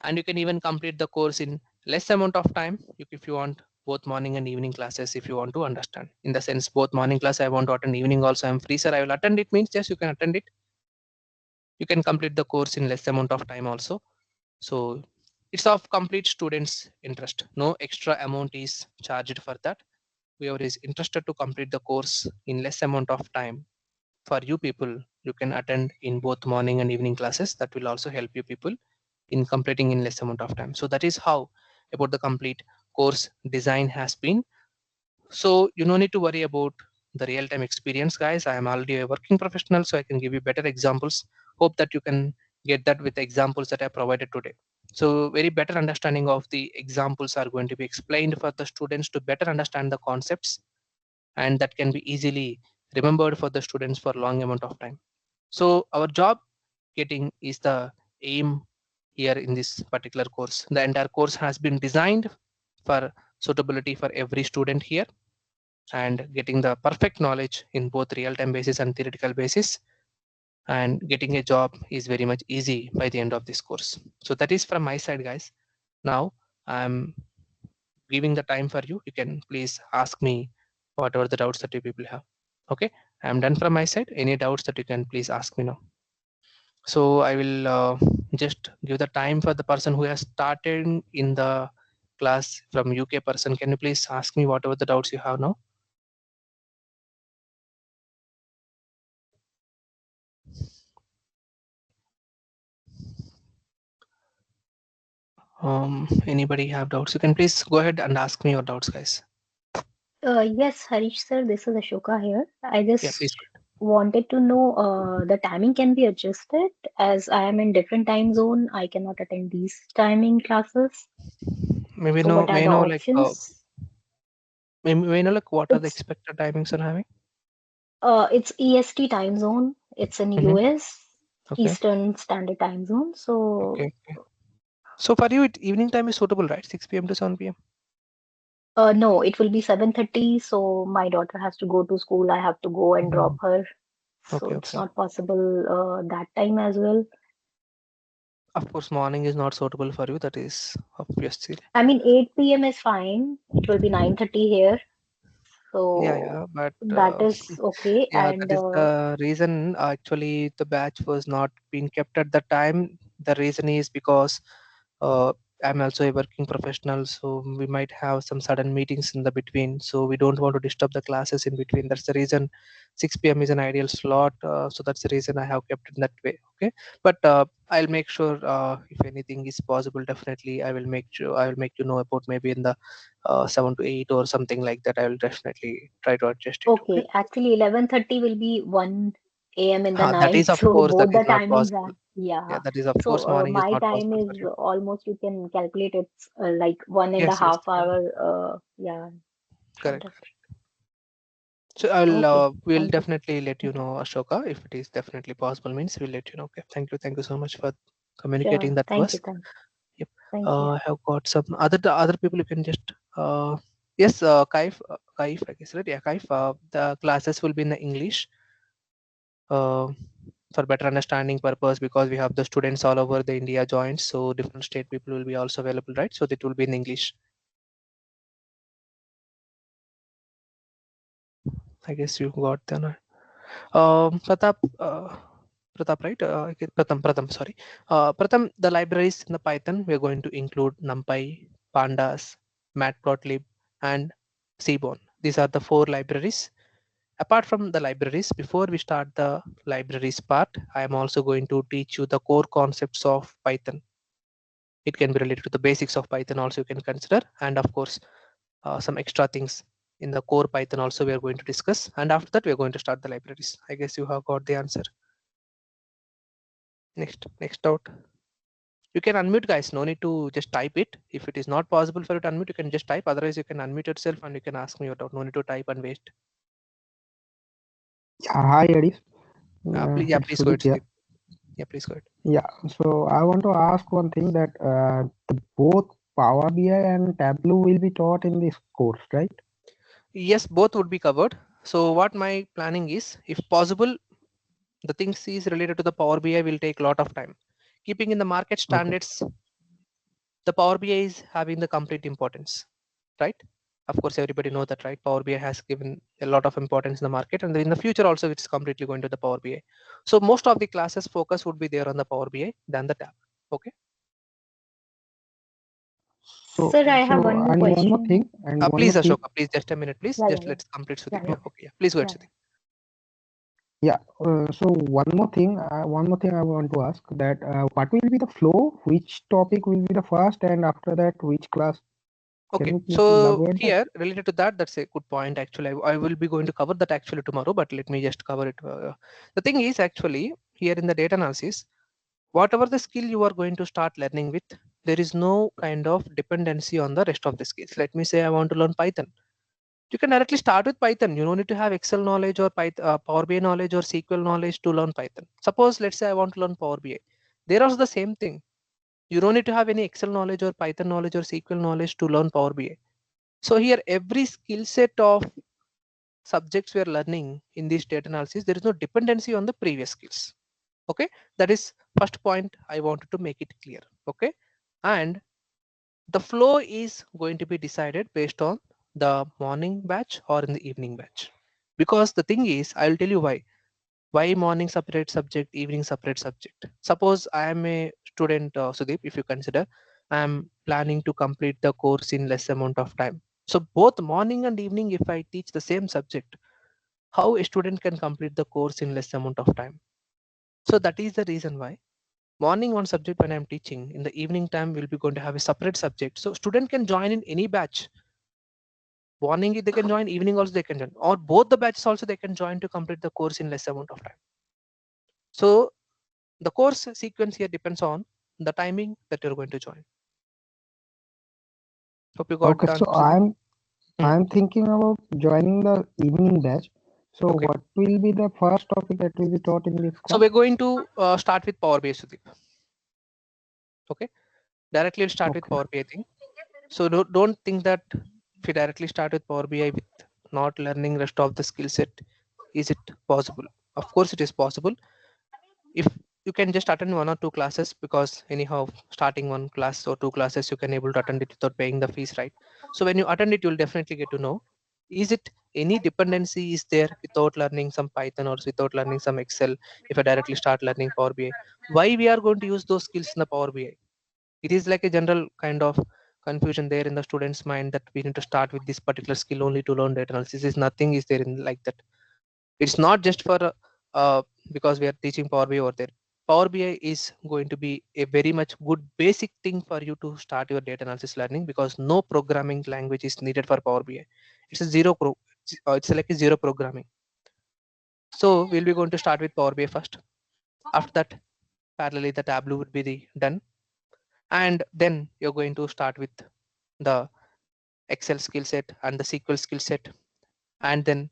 and you can even complete the course in less amount of time if you want both morning and evening classes. If you want to understand, in the sense both morning class I want to attend, evening also I'm free sir, I will attend, it means yes, you can attend it. You can complete the course in less amount of time also. So it's of complete students interest, no extra amount is charged for that. Whoever is interested to complete the course in less amount of time, for you people, you can attend in both morning and evening classes. That will also help you people in completing in less amount of time. So that is how about the complete course design has been. So you no need to worry about the real-time experience, guys. I am already a working professional, so I can give you better examples. Hope that you can get that with the examples that I provided today. So very better understanding of the examples are going to be explained for the students to better understand the concepts, and that can be easily remembered for the students for long amount of time. So our job getting is the aim here in this particular course. The entire course has been designed for suitability for every student here, and getting the perfect knowledge in both real-time basis and theoretical basis, and getting a job is very much easy by the end of this course. So that is from my side, guys. Now I'm giving the time for you. You can please ask me whatever the doubts that you people have. Okay, I'm done from my side. Any doubts that you can please ask me now. So I will just give the time for the person who has started in the class from UK person. Can you please ask me whatever the doubts you have now? Anybody have doubts? You can please go ahead and ask me your doubts, guys. Yes, Harish sir, this is Ashoka here. I Yeah, just please. wanted to know the timing can be adjusted as I am in different time zone. I cannot attend these timing classes. Maybe So no, what are may the know like options? may know like what are the It's expected timings you're having? it's EST time zone. It's in Mm-hmm. US Okay. Eastern Standard Time Zone. So Okay. Okay. So for you, evening time is suitable, right? 6 p.m. to 7 p.m. no, it will be 7:30. So my daughter has to go to school. I have to go and drop her. So Okay. it's Okay. not possible that time as well. Of course, morning is not suitable for you. That is obviously. I mean, 8 p.m. is fine. It will be 9:30 here. Yeah, So yeah, but that is okay. yeah, And that is the reason. Actually, the batch was not being kept at the time. The reason is because uh, I'm also a working professional, so we might have some sudden meetings in the between. So we don't want to disturb the classes in between. That's the reason 6 p.m. is an ideal slot. So that's the reason I have kept it that way. Okay, but I'll make sure if anything is possible, definitely I will make you know about maybe in the 7 to 8 or something like that. I will definitely try to adjust it. Okay. okay, actually 11:30 will be 1 a.m. in the That night. is, of So course, that both is the not timings possible. are, yeah. Yeah, that is, of So course, morning is my not time possible is for you. almost, you can calculate it's like one and a Yes, yes, half yeah, hour. Yeah, from correct. different. So I'll Okay, we'll thank you. definitely let you know, Ashoka, if it is definitely possible. Means we'll let you know. Okay, thank you so much for communicating Sure. that to Thank you. us. Thank Yep. thank you. I have got some other people you can just yes, Kaif, I guess, right? Yeah, Kaif. The classes will be in the English uh, for better understanding purpose, because we have the students all over the India joined, so different state people will be also available, right? So it will be in English. I guess you got that. Pratap, Pratap, right? Okay, Pratham, sorry. Pratham, the libraries in the Python, we're going to include NumPy, Pandas, Matplotlib, and Seaborn. These are the 4 libraries. Apart from the libraries, before we start the libraries part, I am also going to teach you the core concepts of Python. It can be related to the basics of Python also you can consider, and of course, some extra things in the core Python also we are going to discuss. And after that, we are going to start the libraries. I guess you have got the answer. Next out. You can unmute, guys. No need to just type it. If it is not possible for you to unmute, you can just type. Otherwise, you can unmute yourself and you can ask me your doubt. No need to type and waste. Yeah, hi, Adis. Yeah, It's please go ahead, Sudeep here. Sudeep. Yeah, please go ahead. Yeah, so I want to ask one thing that both Power BI and Tableau will be taught in this course, right? Yes, both would be covered. So what my planning is, if possible, the things is related to the Power BI will take a lot of time. Keeping in the market Okay. standards, the Power BI is having the complete importance, right? Of course, everybody know that, right? Power BI has given a lot of importance in the market, and in the future also, it's completely going to the Power BI. So most of the classes focus would be there on the Power BI than the tab. Okay. So, Sir, I have one so more and one more question. thing, and one Please, more thing. Ashoka, please just a minute, please. Yeah, Just yeah, let's complete yeah, Sudeep. yeah, Yeah. Okay. Yeah. Please go ahead, yeah, Sudeep. Yeah. So one more thing I want to ask that what will be the flow? Which topic will be the first, and after that, which class? Can Okay, you please so elaborate that? here related to that, that's a good point. Actually, I will be going to cover that actually tomorrow, but let me just cover it. The thing is actually here in the data analysis, whatever the skill you are going to start learning with, there is no kind of dependency on the rest of the skills. Let me say I want to learn Python. You can directly start with Python. You don't need to have Excel knowledge or Python, Power BI knowledge or SQL knowledge to learn Python. Suppose let's say I want to learn Power BI. There also the same thing. You don't need to have any Excel knowledge or Python knowledge or SQL knowledge to learn Power BI. So here every skill set of subjects we are learning in this data analysis, there is no dependency on the previous skills. Okay, that is first point I wanted to make it clear. Okay, and the flow is going to be decided based on the morning batch or in the evening batch. Because the thing is, I'll tell you why morning separate subject, evening separate subject. Suppose I am a student, Sudeep, if you consider, I am planning to complete the course in less amount of time. So both morning and evening, if I teach the same subject, how a student can complete the course in less amount of time? So that is the reason why morning one subject when I'm teaching, in the evening time we'll be going to have a separate subject. So student can join in any batch. Morning they can join, evening also they can join, or both the batches also they can join to complete the course in less amount of time. So the course sequence here depends on the timing that you're going to join. Hope you got Okay. the So answer, Sudeep. I'm thinking about joining the evening batch. So Okay. what will be the first topic that will be taught in this So class? we're going to start with Power BI, Sudeep. Okay. Directly we'll start with Okay. Power BI thing. So don't think that if you directly start with Power BI with not learning rest of the skill set, is it possible? Of course it is possible. If you can just attend 1 or 2 classes, because anyhow starting 1 class or 2 classes you can able to attend it without paying the fees, right? So when you attend it, you'll definitely get to know, is it any dependency is there without learning some Python or without learning some Excel. If I directly start learning Power BI, why we are going to use those skills in the Power BI? It is like a general kind of confusion there in the student's mind that we need to start with this particular skill only to learn data analysis. Is nothing is there in like that. It's not just for because we are teaching Power BI over there. Power BI is going to be a very much good basic thing for you to start your data analysis learning, because no programming language is needed for Power BI. It's a it's like a zero programming. So we'll be going to start with Power BI first. After that, parallelly the Tableau would be done, and then you're going to start with the Excel skill set and the SQL skill set, and then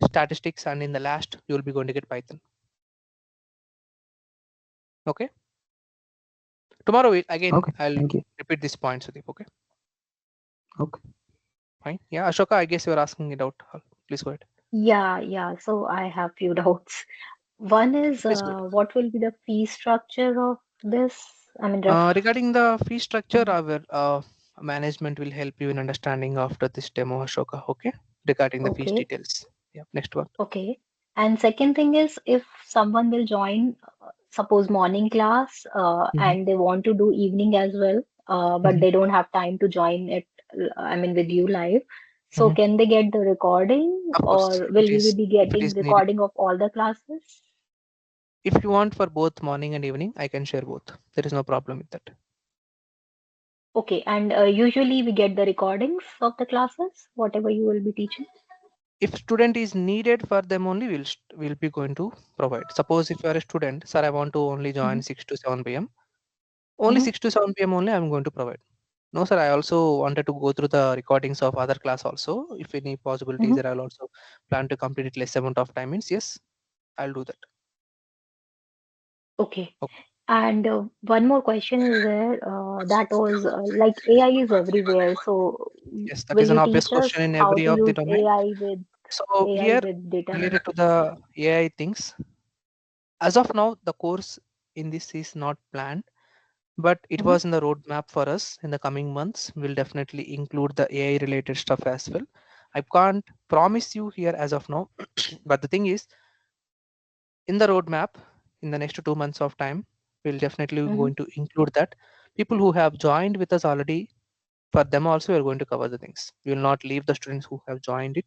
statistics, and in the last you will be going to get Python. Okay. Tomorrow again Okay, I'll thank you. repeat this point, Sudeep. Okay. Okay. Fine. Yeah, Ashoka, I guess you're asking it out. Please go ahead. Yeah. So I have few doubts. One is, Please go ahead. what will be the fee structure of this? I mean, ref. Regarding the fee structure, Mhm. our management will help you in understanding after this demo, Ashoka. Okay. Regarding the fees Okay. details. Yeah. Next one. Okay. And second thing is, if someone will join, suppose morning class, Mhm. and they want to do evening as well, but Mhm. they don't have time to join it, I mean, with you live. So Mhm. can they get the recording, Of course, or will we be if it getting is needed. recording of all the classes? If you want for both morning and evening, I can share both. There is no problem with that. Okay. And usually we get the recordings of the classes, whatever you will be teaching. If student is needed for them only, we'll be going to provide. Suppose if you are a student, sir, I want to only join Hmm. 6 to 7 p.m. Only Hmm. 6 to 7 p.m. only I'm going to provide. No, sir, I also wanted to go through the recordings of other class also. If any possibilities Hmm. there, I'll also plan to complete it less amount of time means yes, I'll do that. Okay. Okay. And one more question is there, that was, like, AI is everywhere. So Yes, that will is an you obvious teach us question in how every to of the use domain. So AI here with data related to analytics? the AI things, as of now, the course in this is not planned, but it Hmm. was in the roadmap for us in the coming months. We'll definitely include the AI related stuff as well. I can't promise you here as of now, but the thing is, in the roadmap, in the next 2 months of time, we'll definitely Hmm. going to include that. People who have joined with us already, for them also, we're going to cover the things. We will not leave the students who have joined it.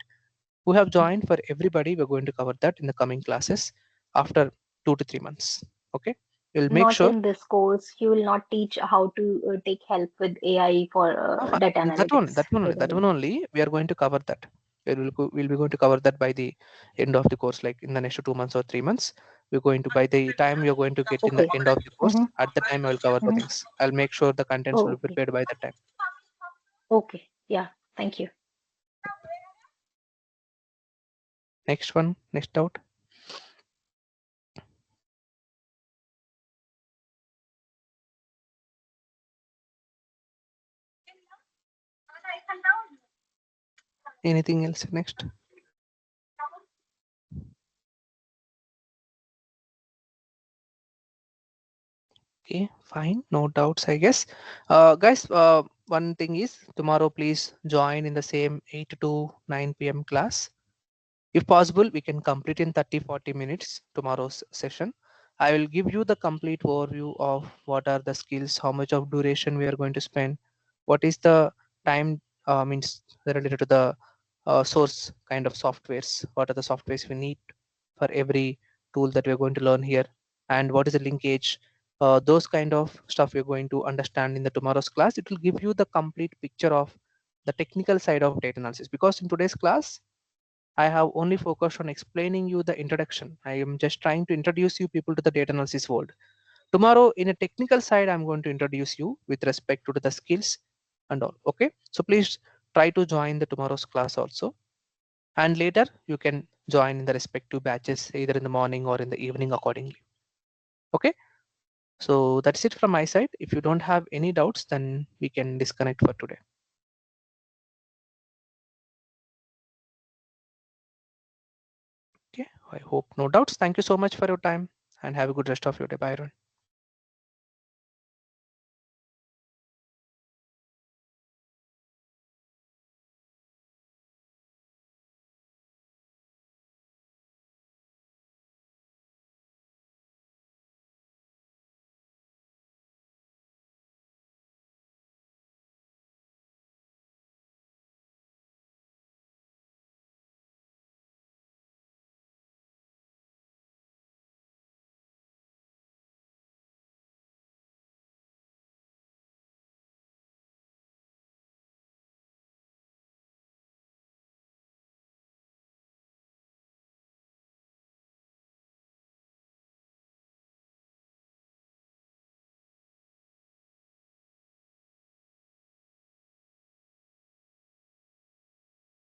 Who have joined, for everybody, we're going to cover that in the coming classes after 2 to 3 months. Okay. We'll make Not sure. in this course. You will not teach how to take help with AI for data analytics. That one only. We are going to cover that. We'll be going to cover that by the end of the course, like in the next 2 months or 3 months. We're going to, by the time you're going to get in the Okay. end of the course, Hmm. at the time I will cover the Hmm. things. I'll make sure the contents will Oh, be okay. prepared by that time. Okay. Yeah. Thank you. Next one, next doubt. Anything else next? Okay, fine, no doubts, I guess. Guys, one thing is tomorrow, please join in the same 8 to 9 p.m. class. If possible, we can complete in 30-40 minutes tomorrow's session. I will give you the complete overview of what are the skills, how much of duration we are going to spend, what is the time means related to the source kind of softwares, what are the softwares we need for every tool that we're going to learn here, and what is the linkage. Those kind of stuff we're going to understand in the tomorrow's class. It will give you the complete picture of the technical side of data analysis, because in today's class I have only focused on explaining you the introduction. I am just trying to introduce you people to the data analysis world. Tomorrow, in a technical side, I'm going to introduce you with respect to the skills and all. Okay. So please try to join the tomorrow's class also. And later you can join in the respective batches, either in the morning or in the evening accordingly. Okay. So that's it from my side. If you don't have any doubts, then we can disconnect for today. Okay. I hope no doubts. Thank you so much for your time and have a good rest of your day. Bye, everyone.